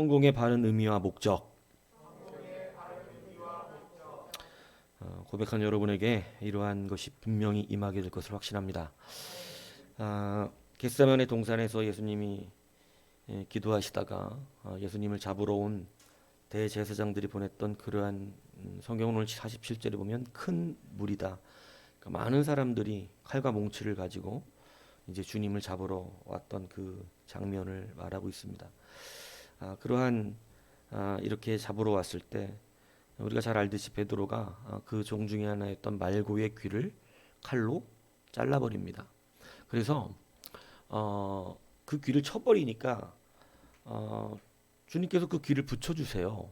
성공의 바른 의미와 목적. 고백한 여러분에게 이러한 것이 분명히 임하게 될 것을 확신합니다. 겟세마네 동산에서 예수님이 기도하시다가 예수님을 잡으러 온 대제사장들이 보냈던 그러한 성경은 오늘 47절에 보면 큰 무리다. 그러니까 많은 사람들이 칼과 몽치를 가지고 이제 주님을 잡으러 왔던 그 장면을 말하고 있습니다. 그러한 이렇게 잡으러 왔을 때 우리가 잘 알듯이 베드로가 그 종 중에 하나였던 말고의 귀를 칼로 잘라버립니다. 그래서 그 귀를 쳐버리니까 주님께서 그 귀를 붙여주세요.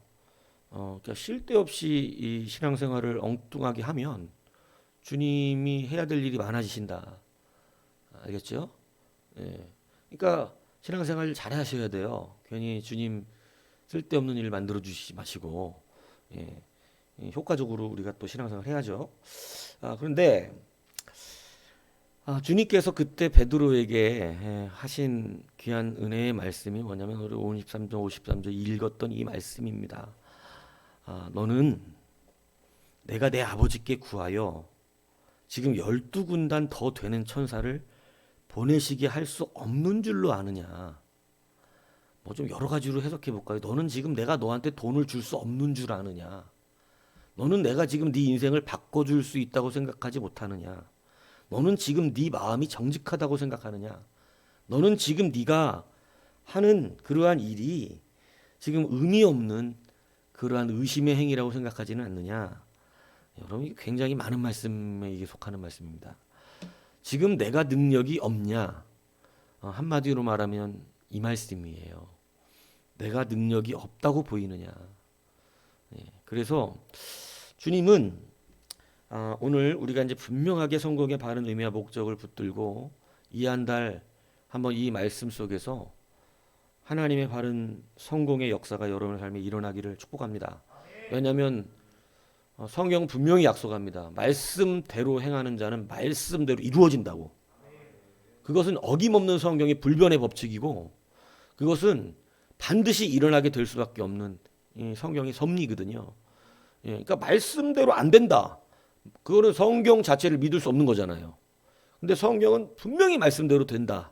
그러니까 쓸데없이 이 신앙생활을 엉뚱하게 하면 주님이 해야 될 일이 많아지신다. 알겠죠? 예. 그러니까 신앙생활 잘 하셔야 돼요. 괜히 주님 쓸데없는 일 만들어 주시지 마시고, 예. 효과적으로 우리가 또 신앙생활 해야죠. 그런데 주님께서 그때 베드로에게 하신 귀한 은혜의 말씀이 뭐냐면 우리 53절 53절 읽었던 이 말씀입니다. 너는 내가 내 아버지께 구하여 지금 12군단 더 되는 천사를 보내시게 할 수 없는 줄로 아느냐. 뭐 좀 여러 가지로 해석해 볼까요? 너는 지금 내가 너한테 돈을 줄 수 없는 줄 아느냐. 너는 내가 지금 네 인생을 바꿔줄 수 있다고 생각하지 못하느냐. 너는 지금 네 마음이 정직하다고 생각하느냐. 너는 지금 네가 하는 그러한 일이 지금 의미 없는 그러한 의심의 행위라고 생각하지는 않느냐. 여러분, 이게 굉장히 많은 말씀에 이게 속하는 말씀입니다. 지금 내가 능력이 없냐? 한마디로 말하면 이 말씀이에요. 내가 능력이 없다고 보이느냐? 그래서 주님은 오늘 우리가 이제 분명하게 성공의 바른 의미와 목적을 붙들고 이 한 달 한번 이 말씀 속에서 하나님의 바른 성공의 역사가 여러분의 삶에 일어나기를 축복합니다. 왜냐하면 성경 분명히 약속합니다. 말씀대로 행하는 자는 말씀대로 이루어진다고. 그것은 어김없는 성경의 불변의 법칙이고 그것은 반드시 일어나게 될 수밖에 없는 성경의 섭리거든요. 그러니까 말씀대로 안 된다. 그거는 성경 자체를 믿을 수 없는 거잖아요. 근데 성경은 분명히 말씀대로 된다.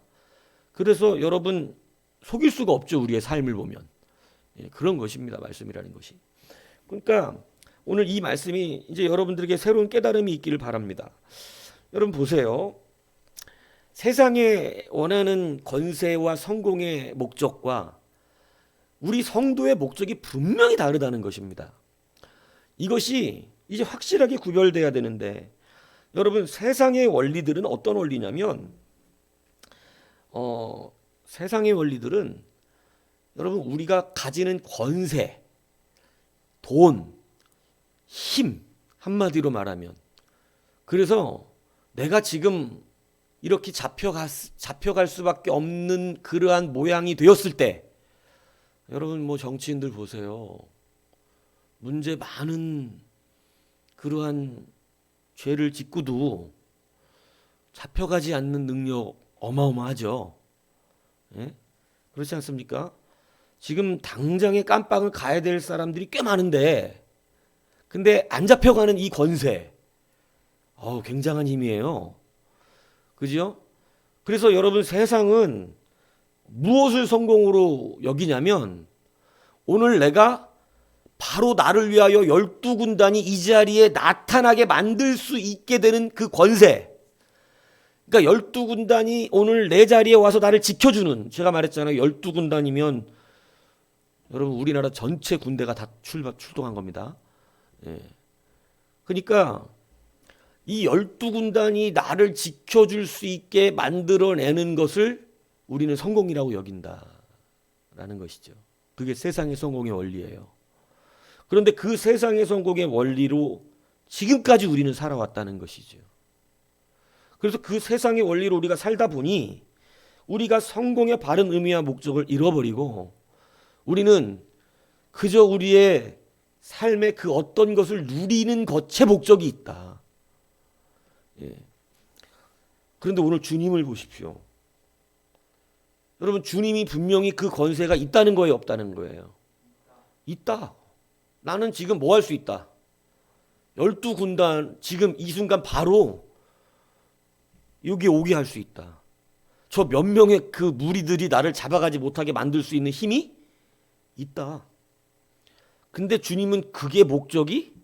그래서 여러분 속일 수가 없죠. 우리의 삶을 보면. 그런 것입니다. 말씀이라는 것이. 그러니까 오늘 이 말씀이 이제 여러분들에게 새로운 깨달음이 있기를 바랍니다. 여러분 보세요. 세상에 원하는 권세와 성공의 목적과 우리 성도의 목적이 분명히 다르다는 것입니다. 이것이 이제 확실하게 구별돼야 되는데 여러분 세상의 원리들은 어떤 원리냐면 세상의 원리들은 여러분 우리가 가지는 권세, 돈, 힘 한마디로 말하면 그래서 내가 지금 이렇게 잡혀갈 수밖에 없는 그러한 모양이 되었을 때 여러분 뭐 정치인들 보세요. 문제 많은 그러한 죄를 짓고도 잡혀가지 않는 능력 어마어마하죠. 예? 그렇지 않습니까? 지금 당장에 깜빵을 가야 될 사람들이 꽤 많은데 근데 안 잡혀가는 이 권세 굉장한 힘이에요. 그죠? 그래서 여러분 세상은 무엇을 성공으로 여기냐면 오늘 내가 바로 나를 위하여 12군단이 이 자리에 나타나게 만들 수 있게 되는 그 권세. 그러니까 12군단이 오늘 내 자리에 와서 나를 지켜주는, 제가 말했잖아요. 12군단이면 여러분 우리나라 전체 군대가 다 출동한 겁니다. 그러니까 이 12군단이 나를 지켜줄 수 있게 만들어내는 것을 우리는 성공이라고 여긴다라는 것이죠. 그게 세상의 성공의 원리예요. 그런데 그 세상의 성공의 원리로 지금까지 우리는 살아왔다는 것이죠. 그래서 그 세상의 원리로 우리가 살다 보니 우리가 성공의 바른 의미와 목적을 잃어버리고 우리는 그저 우리의 삶의 그 어떤 것을 누리는 것에 목적이 있다. 그런데 오늘 주님을 보십시오. 여러분 주님이 분명히 그 권세가 있다는 거예요, 없다는 거예요? 있다. 나는 지금 뭐 할 수 있다. 12군단 지금 이 순간 바로 여기 오게 할 수 있다. 저 몇 명의 그 무리들이 나를 잡아가지 못하게 만들 수 있는 힘이 있다. 근데 주님은 그게 목적이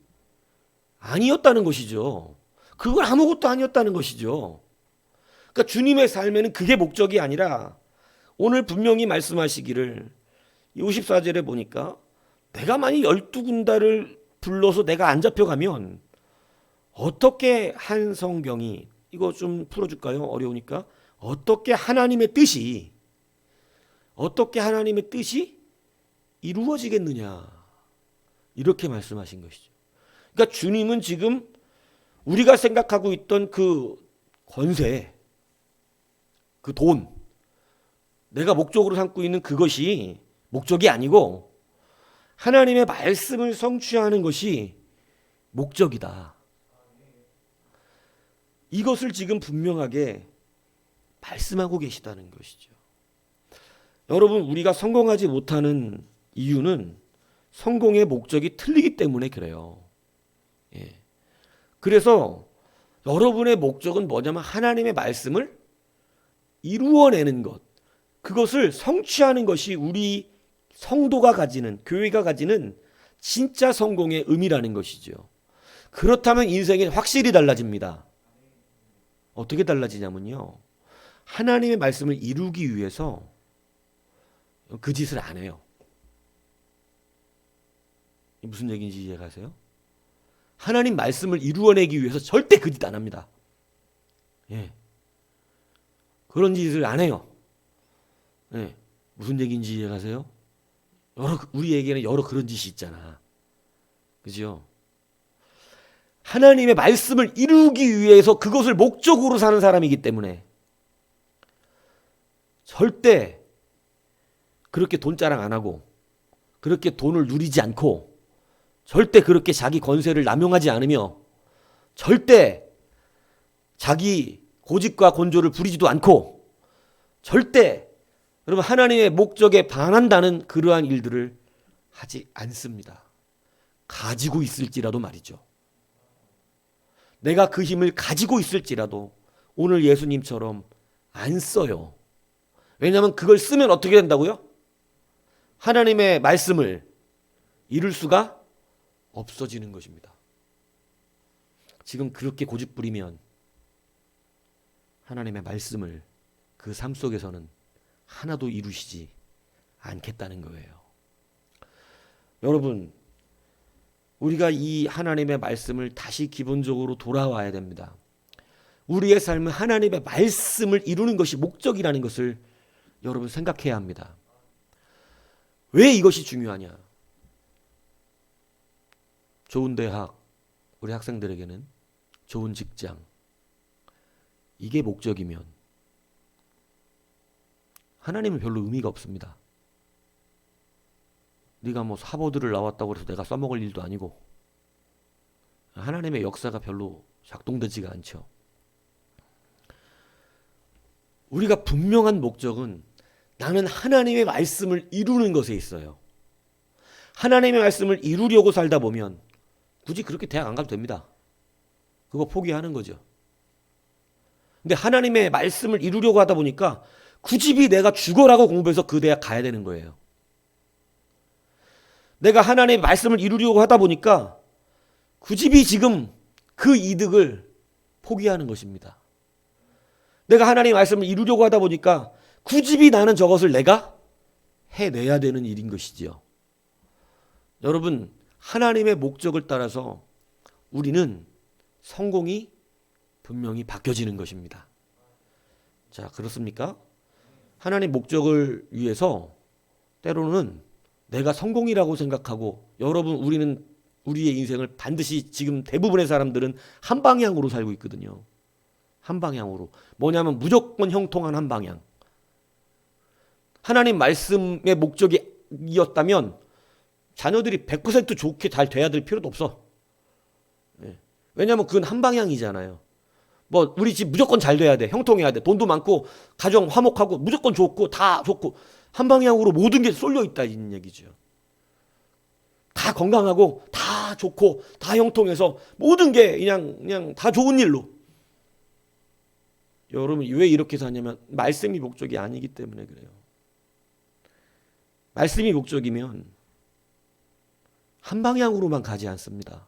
아니었다는 것이죠. 그건 아무것도 아니었다는 것이죠. 그러니까 주님의 삶에는 그게 목적이 아니라 오늘 분명히 말씀하시기를 54절에 보니까 내가 만약 12군단을 불러서 내가 안 잡혀가면 어떻게 한 성경이 이거 좀 풀어줄까요? 어려우니까 어떻게 하나님의 뜻이 이루어지겠느냐 이렇게 말씀하신 것이죠. 그러니까 주님은 지금 우리가 생각하고 있던 그 권세, 그 돈, 내가 목적으로 삼고 있는 그것이 목적이 아니고 하나님의 말씀을 성취하는 것이 목적이다. 이것을 지금 분명하게 말씀하고 계시다는 것이죠. 여러분, 우리가 성공하지 못하는 이유는 성공의 목적이 틀리기 때문에 그래요. 예. 그래서 여러분의 목적은 뭐냐면 하나님의 말씀을 이루어내는 것, 그것을 성취하는 것이 우리 성도가 가지는, 교회가 가지는 진짜 성공의 의미라는 것이죠. 그렇다면 인생이 확실히 달라집니다. 어떻게 달라지냐면요, 하나님의 말씀을 이루기 위해서 그 짓을 안 해요. 무슨 얘기인지 이해가세요? 하나님 말씀을 이루어내기 위해서 절대 그 짓 안 합니다. 예. 그런 짓을 안 해요. 예. 무슨 얘기인지 이해가세요? 우리에게는 여러 그런 짓이 있잖아. 그죠? 하나님의 말씀을 이루기 위해서 그것을 목적으로 사는 사람이기 때문에 절대 그렇게 돈 자랑 안 하고 그렇게 돈을 누리지 않고 절대 그렇게 자기 권세를 남용하지 않으며 절대 자기 고집과 건조를 부리지도 않고 절대 여러분 하나님의 목적에 반한다는 그러한 일들을 하지 않습니다. 가지고 있을지라도 말이죠. 내가 그 힘을 가지고 있을지라도 오늘 예수님처럼 안 써요. 왜냐하면 그걸 쓰면 어떻게 된다고요? 하나님의 말씀을 이룰 수가 없어지는 것입니다. 지금 그렇게 고집 부리면 하나님의 말씀을 그 삶 속에서는 하나도 이루시지 않겠다는 거예요. 여러분, 우리가 이 하나님의 말씀을 다시 기본적으로 돌아와야 됩니다. 우리의 삶은 하나님의 말씀을 이루는 것이 목적이라는 것을 여러분 생각해야 합니다. 왜 이것이 중요하냐? 좋은 대학, 우리 학생들에게는 좋은 직장, 이게 목적이면 하나님은 별로 의미가 없습니다. 네가 뭐 사보들을 나왔다고 해서 내가 써먹을 일도 아니고 하나님의 역사가 별로 작동되지가 않죠. 우리가 분명한 목적은 나는 하나님의 말씀을 이루는 것에 있어요. 하나님의 말씀을 이루려고 살다 보면 굳이 그렇게 대학 안 가도 됩니다. 그거 포기하는 거죠. 근데 하나님의 말씀을 이루려고 하다 보니까 굳이 내가 죽어라고 공부해서 그 대학 가야 되는 거예요. 내가 하나님의 말씀을 이루려고 하다 보니까 굳이 지금 그 이득을 포기하는 것입니다. 내가 하나님의 말씀을 이루려고 하다 보니까 굳이 나는 저것을 내가 해내야 되는 일인 것이지요. 여러분, 하나님의 목적을 따라서 우리는 성공이 분명히 바뀌어지는 것입니다. 자, 그렇습니까? 하나님의 목적을 위해서 때로는 내가 성공이라고 생각하고 여러분 우리는 우리의 인생을 반드시 지금 대부분의 사람들은 한 방향으로 살고 있거든요. 한 방향으로. 뭐냐면 무조건 형통한 한 방향. 하나님 말씀의 목적이었다면 자녀들이 100% 좋게 잘 돼야 될 필요도 없어. 왜냐하면 그건 한 방향이잖아요. 뭐 우리 집 무조건 잘 돼야 돼. 형통해야 돼. 돈도 많고 가정 화목하고 무조건 좋고 다 좋고 한 방향으로 모든 게 쏠려 있다 이 얘기죠. 다 건강하고 다 좋고 다 형통해서 모든 게 그냥 다 좋은 일로. 여러분 왜 이렇게 사냐면 말씀이 목적이 아니기 때문에 그래요. 말씀이 목적이면 한 방향으로만 가지 않습니다.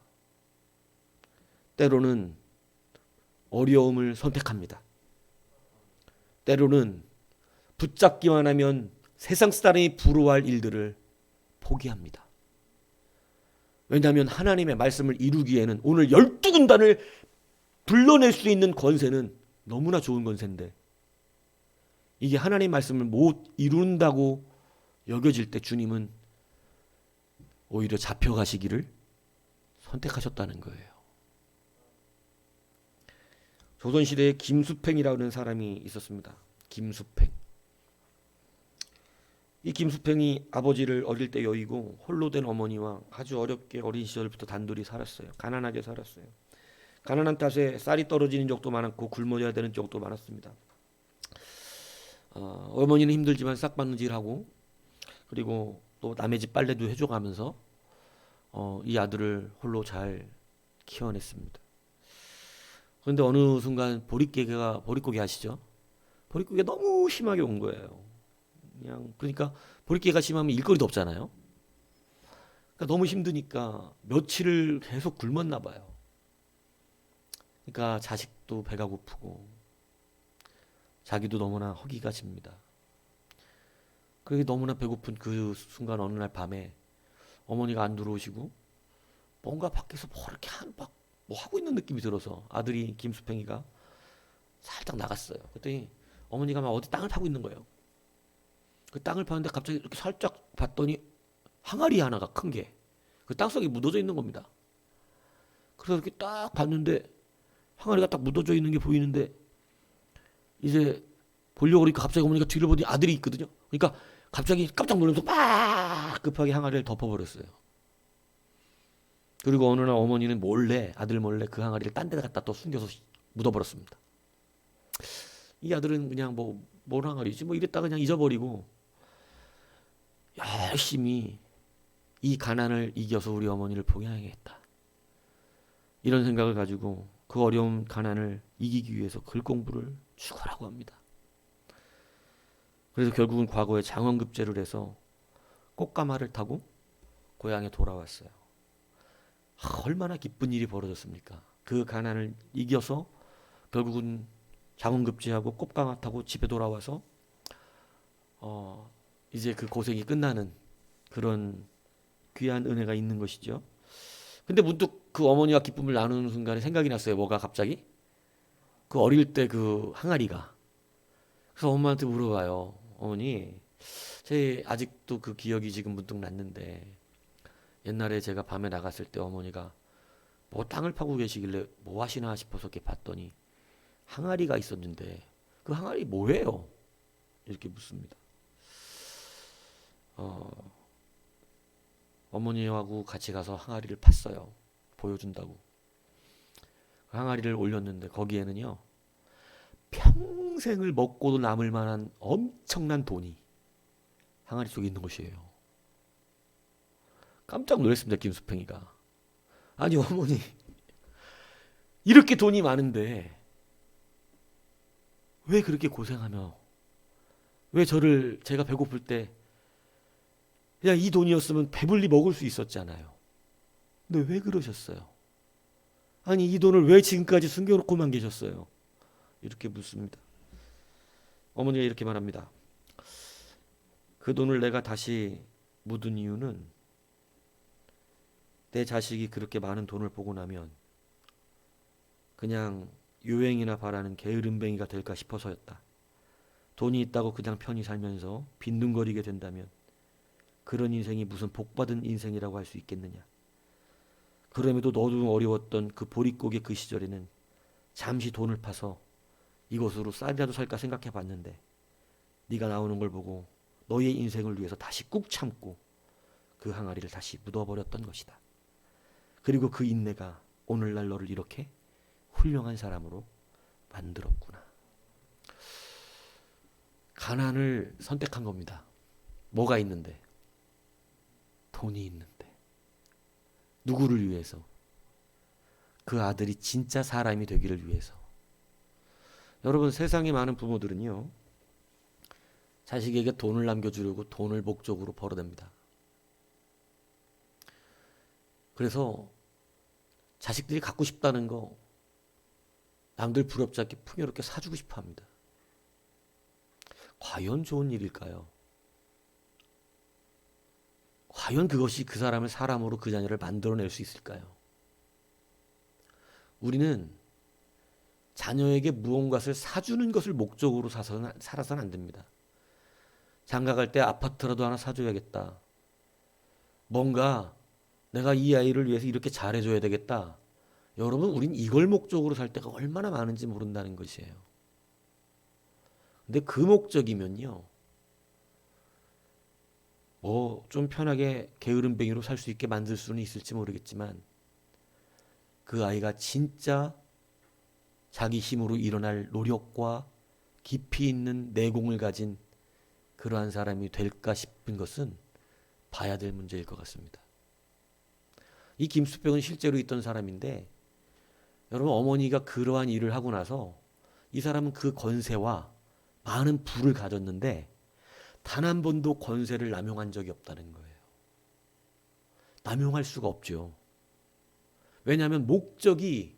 때로는 어려움을 선택합니다. 때로는 붙잡기만 하면 세상 사람이 부러워할 일들을 포기합니다. 왜냐하면 하나님의 말씀을 이루기에는 오늘 12군단을 불러낼 수 있는 권세는 너무나 좋은 권세인데 이게 하나님의 말씀을 못 이룬다고 여겨질 때 주님은 오히려 잡혀가시기를 선택하셨다는 거예요. 조선시대에 김수팽이라는 사람이 있었습니다. 김수팽. 이 김수팽이 아버지를 어릴 때 여의고 홀로 된 어머니와 아주 어렵게 어린 시절부터 단둘이 살았어요. 가난하게 살았어요. 가난한 탓에 쌀이 떨어지는 적도 많았고 굶어야 되는 적도 많았습니다. 어머니는 힘들지만 싹바느질하고 그리고 또 남의 집 빨래도 해줘가면서 이 아들을 홀로 잘 키워냈습니다. 그런데 어느 순간 보릿고개 아시죠? 보릿고개가 너무 심하게 온 거예요. 그러니까 보릿고개가 심하면 일거리도 없잖아요. 그러니까 너무 힘드니까 며칠을 계속 굶었나 봐요. 그러니까 자식도 배가 고프고 자기도 너무나 허기가 집니다. 그게 너무나 배고픈 그 순간 어느 날 밤에 어머니가 안 들어오시고 뭔가 밖에서 뭐 이렇게 뭐 하고 있는 느낌이 들어서 아들이 김수팽이가 살짝 나갔어요. 그랬더니 어머니가 막 어디 땅을 파고 있는 거예요. 그 땅을 파는데 갑자기 이렇게 살짝 봤더니 항아리 하나가 큰 게 그 땅속에 묻어져 있는 겁니다. 그래서 이렇게 딱 봤는데 항아리가 딱 묻어져 있는 게 보이는데 이제 보려고 그러니까 갑자기 어머니가 뒤를 보더니 아들이 있거든요. 그러니까 갑자기 깜짝 놀라면서 막 급하게 항아리를 덮어버렸어요. 그리고 어느 날 어머니는 아들 몰래 그 항아리를 딴 데 갖다 또 숨겨서 묻어버렸습니다. 이 아들은 그냥 뭘 항아리지 이랬다가 그냥 잊어버리고 열심히 이 가난을 이겨서 우리 어머니를 봉양해야겠다. 이런 생각을 가지고 그 어려운 가난을 이기기 위해서 글 공부를 죽으라고 합니다. 그래서 결국은 과거에 장원급제를 해서 꽃가마를 타고 고향에 돌아왔어요. 얼마나 기쁜 일이 벌어졌습니까? 그 가난을 이겨서 결국은 장원급제하고 꽃가마 타고 집에 돌아와서 이제 그 고생이 끝나는 그런 귀한 은혜가 있는 것이죠. 근데 문득 그 어머니와 기쁨을 나누는 순간에 생각이 났어요. 뭐가 갑자기? 그 어릴 때 그 항아리가. 그래서 엄마한테 물어봐요. 어머니, 제 아직도 그 기억이 지금 문득 났는데 옛날에 제가 밤에 나갔을 때 어머니가 뭐 땅을 파고 계시길래 뭐 하시나 싶어서 이렇게 봤더니 항아리가 있었는데 그 항아리 뭐예요? 이렇게 묻습니다. 어머니하고 같이 가서 항아리를 팠어요. 보여준다고. 그 항아리를 올렸는데 거기에는요. 평생을 먹고도 남을 만한 엄청난 돈이 항아리 속에 있는 것이에요. 깜짝 놀랐습니다. 김수팽이가. 아니 어머니 이렇게 돈이 많은데 왜 그렇게 고생하며 왜 제가 배고플 때 그냥 이 돈이었으면 배불리 먹을 수 있었잖아요. 근데 왜 그러셨어요? 아니 이 돈을 왜 지금까지 숨겨놓고만 계셨어요? 이렇게 묻습니다. 어머니가 이렇게 말합니다. 그 돈을 내가 다시 묻은 이유는 내 자식이 그렇게 많은 돈을 보고 나면 그냥 유행이나 바라는 게으름뱅이가 될까 싶어서였다. 돈이 있다고 그냥 편히 살면서 빈둥거리게 된다면 그런 인생이 무슨 복받은 인생이라고 할 수 있겠느냐. 그럼에도 너도 어려웠던 그 보릿고개 그 시절에는 잠시 돈을 파서 이것으로 쌀이라도 살까 생각해 봤는데 네가 나오는 걸 보고 너의 인생을 위해서 다시 꾹 참고 그 항아리를 다시 묻어버렸던 것이다. 그리고 그 인내가 오늘날 너를 이렇게 훌륭한 사람으로 만들었구나. 가난을 선택한 겁니다. 뭐가 있는데? 돈이 있는데. 누구를 위해서? 그 아들이 진짜 사람이 되기를 위해서. 여러분, 세상에 많은 부모들은요, 자식에게 돈을 남겨주려고 돈을 목적으로 벌어댑니다. 그래서 자식들이 갖고 싶다는 거 남들 부럽지 않게 풍요롭게 사주고 싶어 합니다. 과연 좋은 일일까요? 과연 그것이 그 사람을 사람으로 그 자녀를 만들어낼 수 있을까요? 우리는 자녀에게 무언가를 사주는 것을 목적으로 살아서는 안 됩니다. 장가 갈 때 아파트라도 하나 사줘야겠다. 뭔가 내가 이 아이를 위해서 이렇게 잘해줘야 되겠다. 여러분, 우린 이걸 목적으로 살 때가 얼마나 많은지 모른다는 것이에요. 근데 그 목적이면요, 뭐 좀 편하게 게으름뱅이로 살 수 있게 만들 수는 있을지 모르겠지만 그 아이가 진짜 자기 힘으로 일어날 노력과 깊이 있는 내공을 가진 그러한 사람이 될까 싶은 것은 봐야 될 문제일 것 같습니다. 이 김수병은 실제로 있던 사람인데, 여러분, 어머니가 그러한 일을 하고 나서 이 사람은 그 권세와 많은 부를 가졌는데 단 한 번도 권세를 남용한 적이 없다는 거예요. 남용할 수가 없죠. 왜냐하면 목적이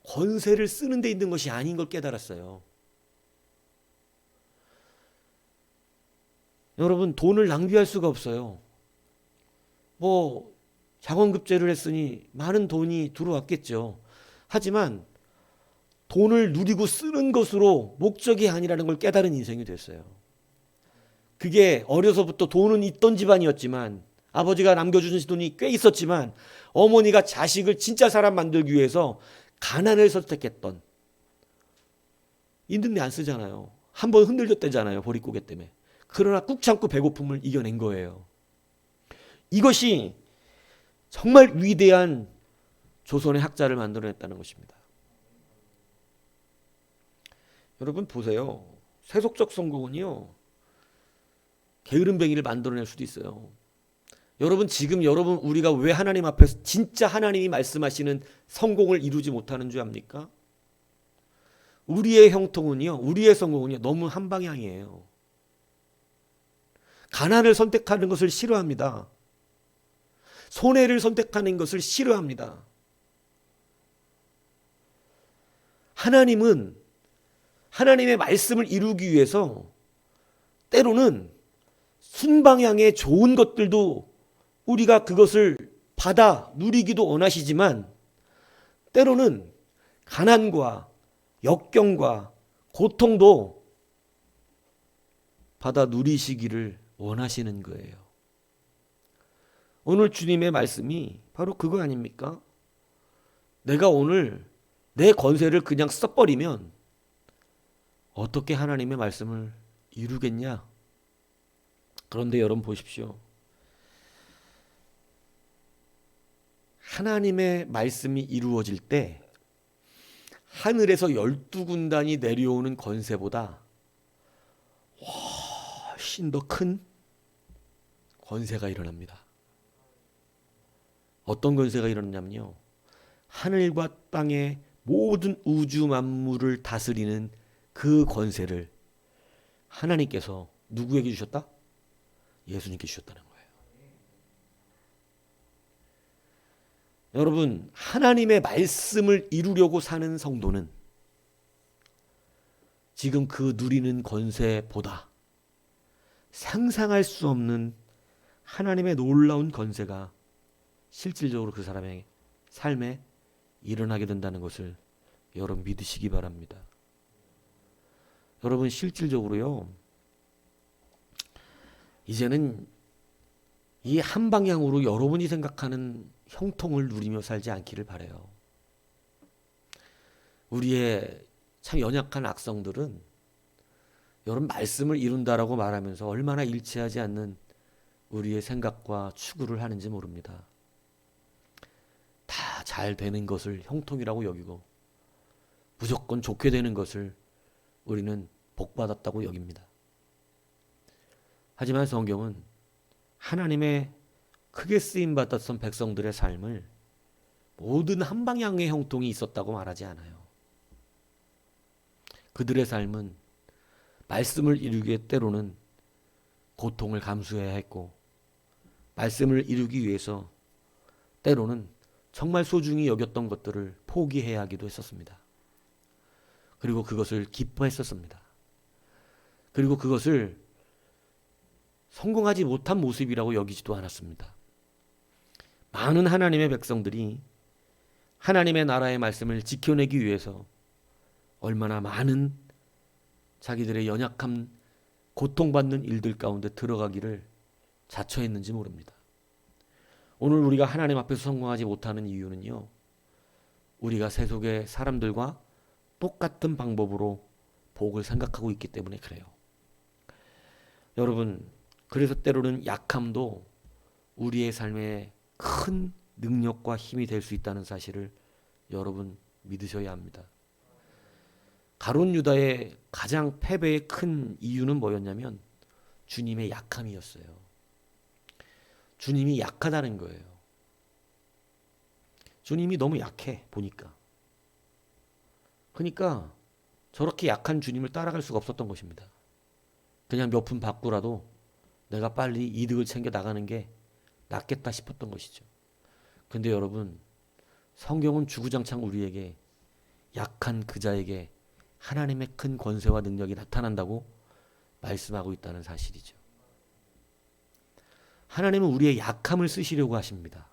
권세를 쓰는 데 있는 것이 아닌 걸 깨달았어요. 여러분, 돈을 낭비할 수가 없어요. 뭐 자원급제를 했으니 많은 돈이 들어왔겠죠. 하지만 돈을 누리고 쓰는 것으로 목적이 아니라는 걸 깨달은 인생이 됐어요. 그게 어려서부터 돈은 있던 집안이었지만, 아버지가 남겨주신 돈이 꽤 있었지만, 어머니가 자식을 진짜 사람 만들기 위해서 가난을 선택했던. 있는데 안 쓰잖아요. 한번 흔들렸대잖아요, 보릿고개 때문에. 그러나 꾹 참고 배고픔을 이겨낸 거예요. 이것이 정말 위대한 조선의 학자를 만들어냈다는 것입니다. 여러분 보세요. 세속적 성공은요, 게으름뱅이를 만들어낼 수도 있어요. 여러분, 지금 우리가 왜 하나님 앞에서 진짜 하나님이 말씀하시는 성공을 이루지 못하는 줄 압니까? 우리의 형통은요, 우리의 성공은요, 너무 한 방향이에요. 가난을 선택하는 것을 싫어합니다. 손해를 선택하는 것을 싫어합니다. 하나님은 하나님의 말씀을 이루기 위해서 때로는 순방향의 좋은 것들도 우리가 그것을 받아 누리기도 원하시지만, 때로는 가난과 역경과 고통도 받아 누리시기를 원하시는 거예요. 오늘 주님의 말씀이 바로 그거 아닙니까? 내가 오늘 내 권세를 그냥 써버리면 어떻게 하나님의 말씀을 이루겠냐? 그런데 여러분 보십시오. 하나님의 말씀이 이루어질 때 하늘에서 12군단이 내려오는 권세보다 훨씬 더 큰 권세가 일어납니다. 어떤 권세가 일어나냐면요, 하늘과 땅의 모든 우주 만물을 다스리는 그 권세를 하나님께서 누구에게 주셨다? 예수님께 주셨다는 거예요. 여러분, 하나님의 말씀을 이루려고 사는 성도는 지금 그 누리는 권세보다 상상할 수 없는 하나님의 놀라운 권세가 실질적으로 그 사람의 삶에 일어나게 된다는 것을 여러분 믿으시기 바랍니다. 여러분, 실질적으로요, 이제는 이 한 방향으로 여러분이 생각하는 형통을 누리며 살지 않기를 바라요. 우리의 참 연약한 악성들은 여러분 말씀을 이룬다라고 말하면서 얼마나 일치하지 않는 우리의 생각과 추구를 하는지 모릅니다. 다 잘 되는 것을 형통이라고 여기고 무조건 좋게 되는 것을 우리는 복받았다고 여깁니다. 하지만 성경은 하나님의 크게 쓰임받았던 백성들의 삶을 모든 한 방향의 형통이 있었다고 말하지 않아요. 그들의 삶은 말씀을 이루기에 때로는 고통을 감수해야 했고, 말씀을 이루기 위해서 때로는 정말 소중히 여겼던 것들을 포기해야 하기도 했었습니다. 그리고 그것을 기뻐했었습니다. 그리고 그것을 성공하지 못한 모습이라고 여기지도 않았습니다. 많은 하나님의 백성들이 하나님의 나라의 말씀을 지켜내기 위해서 얼마나 많은 자기들의 연약함, 고통받는 일들 가운데 들어가기를 자처했는지 모릅니다. 오늘 우리가 하나님 앞에서 성공하지 못하는 이유는요, 우리가 세속의 사람들과 똑같은 방법으로 복을 생각하고 있기 때문에 그래요. 여러분, 그래서 때로는 약함도 우리의 삶에 큰 능력과 힘이 될 수 있다는 사실을 여러분 믿으셔야 합니다. 가룟 유다의 가장 패배의 큰 이유는 뭐였냐면 주님의 약함이었어요. 주님이 약하다는 거예요. 주님이 너무 약해 보니까. 그러니까 저렇게 약한 주님을 따라갈 수가 없었던 것입니다. 그냥 몇 푼 받고라도 내가 빨리 이득을 챙겨 나가는 게 낫겠다 싶었던 것이죠. 근데 여러분, 성경은 주구장창 우리에게 약한 그 자에게 하나님의 큰 권세와 능력이 나타난다고 말씀하고 있다는 사실이죠. 하나님은 우리의 약함을 쓰시려고 하십니다.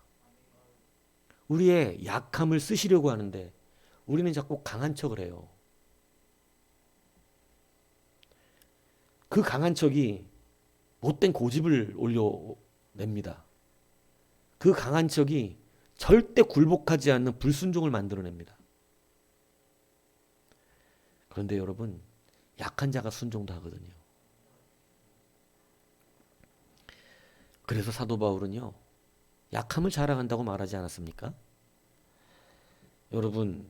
우리의 약함을 쓰시려고 하는데 우리는 자꾸 강한 척을 해요. 그 강한 척이 못된 고집을 올려냅니다. 그 강한 척이 절대 굴복하지 않는 불순종을 만들어냅니다. 그런데 여러분, 약한 자가 순종도 하거든요. 그래서 사도 바울은요, 약함을 자랑한다고 말하지 않았습니까? 여러분,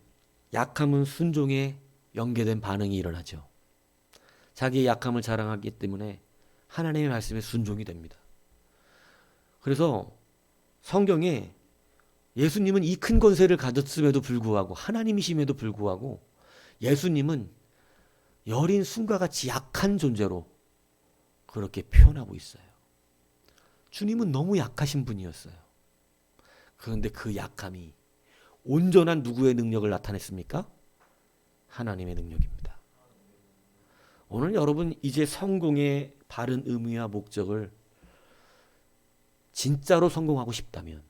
약함은 순종에 연계된 반응이 일어나죠. 자기의 약함을 자랑하기 때문에 하나님의 말씀에 순종이 됩니다. 그래서 성경에 예수님은 이 큰 권세를 가졌음에도 불구하고, 하나님이심에도 불구하고 예수님은 여린 순과 같이 약한 존재로 그렇게 표현하고 있어요. 주님은 너무 약하신 분이었어요. 그런데 그 약함이 온전한 누구의 능력을 나타냈습니까? 하나님의 능력입니다. 오늘 여러분, 이제 성공의 바른 의미와 목적을 진짜로 성공하고 싶다면,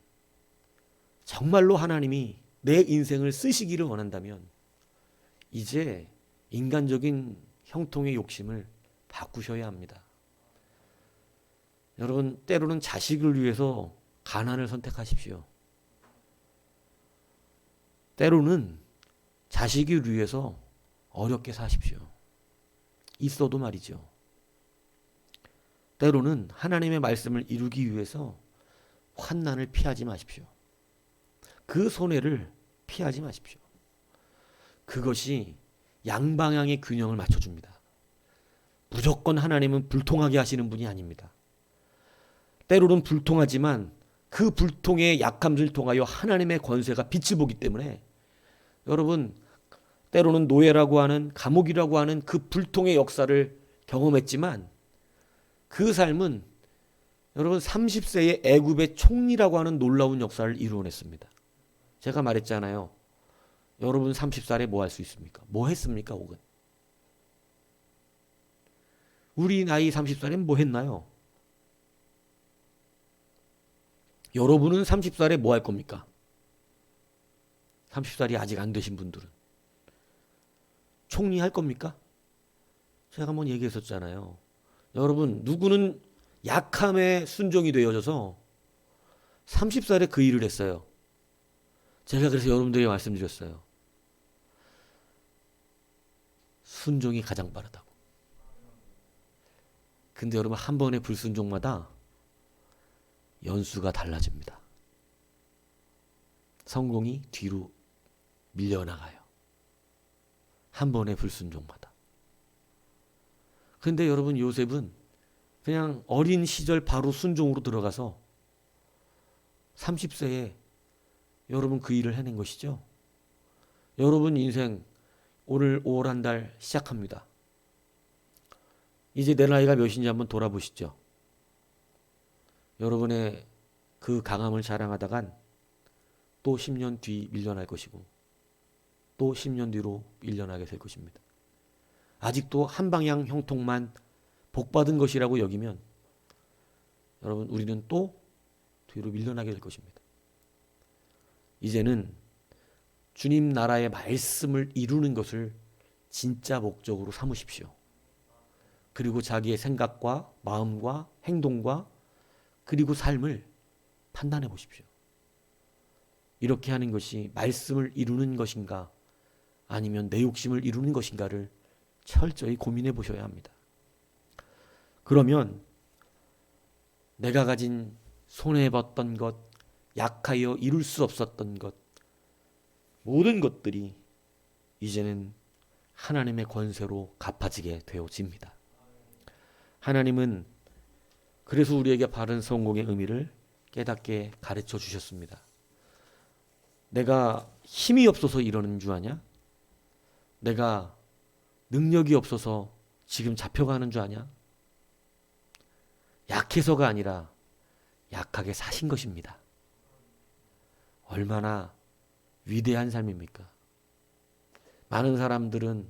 정말로 하나님이 내 인생을 쓰시기를 원한다면 이제 인간적인 형통의 욕심을 바꾸셔야 합니다. 여러분, 때로는 자식을 위해서 가난을 선택하십시오. 때로는 자식을 위해서 어렵게 사십시오. 있어도 말이죠. 때로는 하나님의 말씀을 이루기 위해서 환난을 피하지 마십시오. 그 손해를 피하지 마십시오. 그것이 양방향의 균형을 맞춰줍니다. 무조건 하나님은 불통하게 하시는 분이 아닙니다. 때로는 불통하지만 그 불통의 약함을 통하여 하나님의 권세가 빛을 보기 때문에 여러분, 때로는 노예라고 하는, 감옥이라고 하는 그 불통의 역사를 경험했지만 그 삶은 여러분 30세의 애굽의 총리라고 하는 놀라운 역사를 이루어냈습니다. 제가 말했잖아요. 여러분 30살에 뭐 할 수 있습니까? 뭐 했습니까? 혹은 우리 나이 30살엔 뭐 했나요? 여러분은 30살에 뭐 할 겁니까? 30살이 아직 안 되신 분들은 총리 할 겁니까? 제가 한번 얘기했었잖아요. 여러분, 누구는 약함에 순종이 되어져서 30살에 그 일을 했어요. 제가 그래서 여러분들에게 말씀드렸어요. 순종이 가장 빠르다고. 근데 여러분, 한 번의 불순종마다 연수가 달라집니다. 성공이 뒤로 밀려나가요. 한 번의 불순종마다. 그런데 여러분 요셉은 그냥 어린 시절 바로 순종으로 들어가서 30세에 여러분 그 일을 해낸 것이죠. 여러분 인생 오늘 5월 한 달 시작합니다. 이제 내 나이가 몇인지 한번 돌아보시죠. 여러분의 그 강함을 자랑하다간 또 10년 뒤 밀려날 것이고 또 10년 뒤로 밀려나게 될 것입니다. 아직도 한 방향 형통만 복받은 것이라고 여기면 여러분 우리는 또 뒤로 밀려나게 될 것입니다. 이제는 주님 나라의 말씀을 이루는 것을 진짜 목적으로 삼으십시오. 그리고 자기의 생각과 마음과 행동과 그리고 삶을 판단해 보십시오. 이렇게 하는 것이 말씀을 이루는 것인가 아니면 내 욕심을 이루는 것인가를 철저히 고민해 보셔야 합니다. 그러면 내가 가진 손해봤던 것, 약하여 이룰 수 없었던 것, 모든 것들이 이제는 하나님의 권세로 갚아지게 되어집니다. 하나님은 그래서 우리에게 바른 성공의 의미를 깨닫게 가르쳐 주셨습니다. 내가 힘이 없어서 이러는 줄 아냐? 내가 능력이 없어서 지금 잡혀가는 줄 아냐? 약해서가 아니라 약하게 사신 것입니다. 얼마나 위대한 삶입니까? 많은 사람들은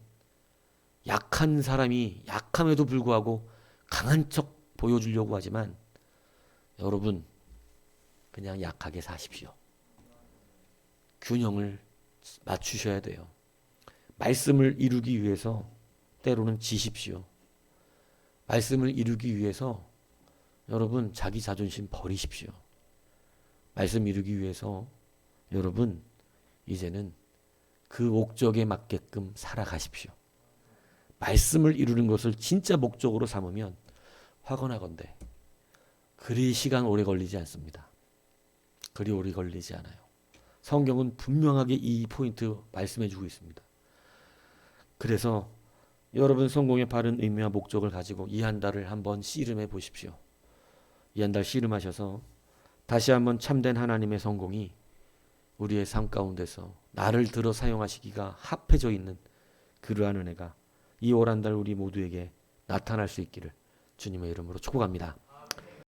약한 사람이 약함에도 불구하고 강한 척 보여주려고 하지만 여러분 그냥 약하게 사십시오. 균형을 맞추셔야 돼요. 말씀을 이루기 위해서 때로는 지십시오. 말씀을 이루기 위해서 여러분 자기 자존심 버리십시오. 말씀 이루기 위해서 여러분 이제는 그 목적에 맞게끔 살아가십시오. 말씀을 이루는 것을 진짜 목적으로 삼으면 화건하건대 그리 시간 오래 걸리지 않습니다. 그리 오래 걸리지 않아요. 성경은 분명하게 이 포인트 말씀해 주고 있습니다. 그래서 여러분 성공의 바른 의미와 목적을 가지고 이 한 달을 한번 씨름해 보십시오. 이 한 달 씨름하셔서 다시 한번 참된 하나님의 성공이 우리의 삶 가운데서 나를 들어 사용하시기가 합해져 있는 그러한 은혜가 이 올 한 달 우리 모두에게 나타날 수 있기를 주님의 이름으로 축복합니다.